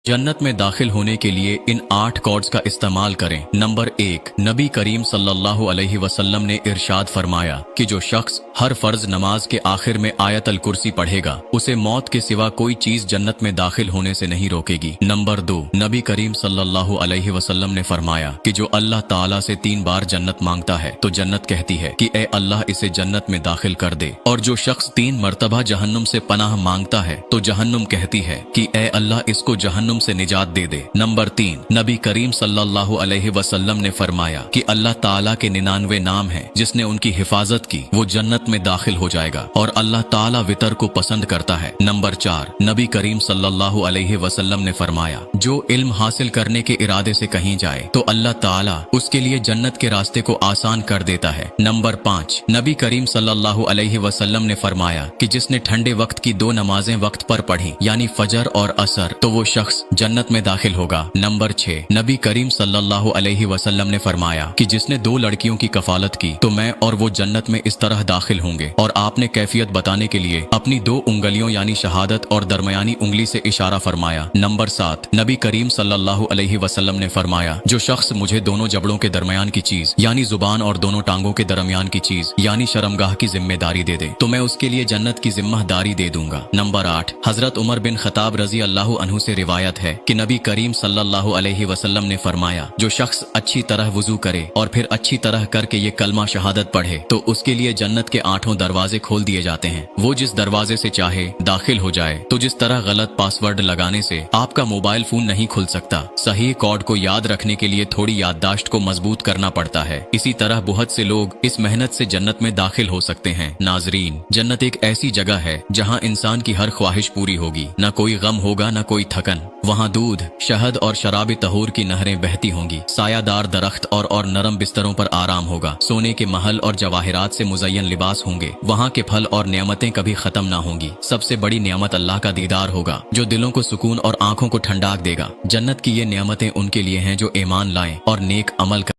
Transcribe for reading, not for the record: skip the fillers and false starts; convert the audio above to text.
जन्नत में दाखिल होने के लिए इन 8 कॉर्ड्स का इस्तेमाल करें। नंबर 1, नबी करीम सल्लल्लाहु अलैहि वसल्लम ने इरशाद फरमाया कि जो शख्स हर फर्ज नमाज के आखिर में आयतल कुर्सी पढ़ेगा उसे मौत के सिवा कोई चीज जन्नत में दाखिल होने से नहीं रोकेगी। नंबर 2, नबी करीम सल्लल्लाहु अलैहि वसल्लम ने फरमाया कि जो अल्लाह ताला से 3 बार जन्नत मांगता है तो जन्नत कहती है कि ए अल्लाह इसे जन्नत में दाखिल कर दे, और जो शख्स 3 मर्तबा जहन्नुम से पनाह मांगता है तो जहन्नुम कहती है कि ए अल्लाह इसको जहन्नुम से निजात दे दे। नंबर 3, नबी करीम सल्लल्लाहु अलैहि वसल्लम ने फरमाया कि अल्लाह ताला के 99 नाम हैं, जिसने उनकी हिफाजत की वो जन्नत में दाखिल हो जाएगा, और अल्लाह ताला वितर को पसंद करता है। नंबर 4, नबी करीम सल्लल्लाहु अलैहि वसल्लम ने फरमाया जो इल्म हासिल करने के इरादे से कहीं जाए तो अल्लाह ताला उसके लिए जन्नत के रास्ते को आसान कर देता है। नंबर 5, नबी करीम सल्लल्लाहु अलैहि वसल्लम ने फरमाया कि जिसने ठंडे वक्त की 2 नमाजें वक्त पर पढ़ी यानी फजर और असर तो वो शख्स जन्नत में दाखिल होगा। नंबर 6, नबी करीम सल्लल्लाहु अलैहि वसल्लम ने फरमाया कि जिसने 2 लड़कियों की कफालत की तो मैं और वो जन्नत में इस तरह दाखिल होंगे, और आपने कैफियत बताने के लिए अपनी 2 उंगलियों यानी शहादत और दरमियानी उंगली से इशारा फरमाया। नंबर 7, नबी करीम सल्लल्लाहु अलैहि वसल्लम ने फरमाया जो शख्स मुझे दोनों जबड़ों के दरमियान की चीज यानी जुबान और दोनों टांगों के दरमियान की चीज यानी शर्मगाह की जिम्मेदारी दे दे तो मैं उसके लिए जन्नत की जिम्मेदारी दे दूंगा। नंबर 8, हजरत उमर बिन खताब रजी अल्लाह अन्हु से रिवायत है कि नबी करीम सल्लल्लाहु अलैहि वसल्लम ने फरमाया जो शख्स अच्छी तरह वुजू करे और फिर अच्छी तरह करके ये कलमा शहादत पढ़े तो उसके लिए जन्नत के 8 दरवाजे खोल दिए जाते हैं। वो जिस दरवाजे से चाहे दाखिल हो जाए। तो जिस तरह गलत पासवर्ड लगाने से आपका मोबाइल फोन नहीं खुल सकता, सही कोड को याद रखने के लिए थोड़ी याददाश्त को मजबूत करना पड़ता है, इसी तरह बहुत से लोग इस मेहनत से जन्नत में दाखिल हो सकते हैं। नाजरीन, जन्नत एक ऐसी जगह है जहाँ इंसान की हर ख्वाहिश पूरी होगी, न कोई गम होगा न कोई थकन। वहाँ दूध, शहद और शराबी तहूर की नहरें बहती होंगी, सायादार दरख्त और नरम बिस्तरों पर आराम होगा, सोने के महल और जवाहिरात से मुज़य्यन लिबास होंगे। वहाँ के फल और नेमतें कभी खत्म ना होंगी। सबसे बड़ी नेमत अल्लाह का दीदार होगा जो दिलों को सुकून और आंखों को ठंडाक देगा। जन्नत की ये नेमतें उनके लिए हैं जो ईमान लाएं और नेक अमल